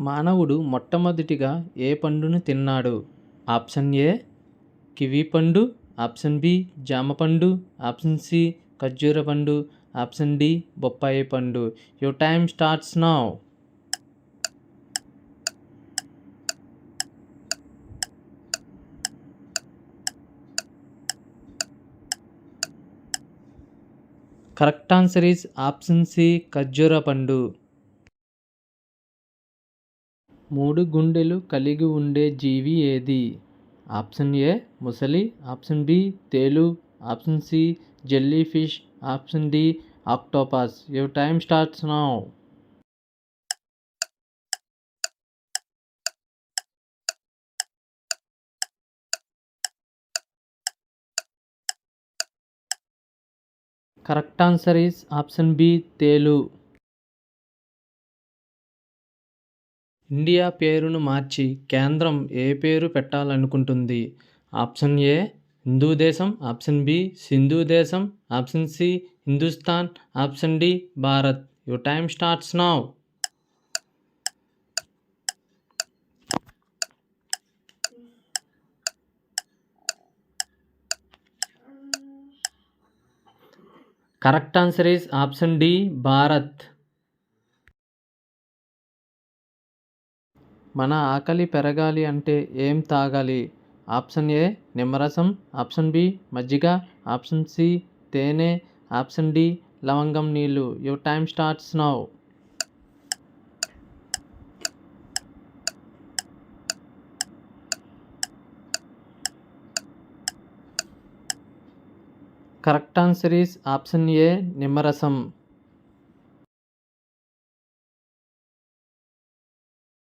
మానవుడు మొట్టమొదటిగా ఏ పండును తిన్నాడు? ఆప్షన్ ఏ కివి పండు, ఆప్షన్ బి జామ పండు, ఆప్షన్ సి ఖర్జూర పండు, ఆప్షన్ డి బొప్పాయి పండు. Your time starts now. Correct answer is option C ఖర్జూర పండు. 3 గుండెలు కలిగి ఉండే జీవి ఏది? ఆప్షన్ ఏ ముసలి, ఆప్షన్ బి తేలు, option C jelly fish, option D octopus. Your time starts now. Correct answer is option B తేలు. ఇండియా పేరును మార్చి కేంద్రం ఏ పేరు పెట్టాలనుకుంటుంది? ఆప్షన్ ఏ హిందూ దేశం, ఆప్షన్ బి సింధు దేశం, option C Hindustan, option D Bharat. Your time starts now. Correct answer is option D Bharat. మన ఆకలి పెరగాలి అంటే ఏం తాగాలి? ఆప్షన్ ఏ నిమ్మరసం, ఆప్షన్ బి మజ్జిగ, ఆప్షన్ సి తేనె, ఆప్షన్ డి లవంగం నీళ్ళు. Your time starts now. Correct answer is option A నిమ్మరసం.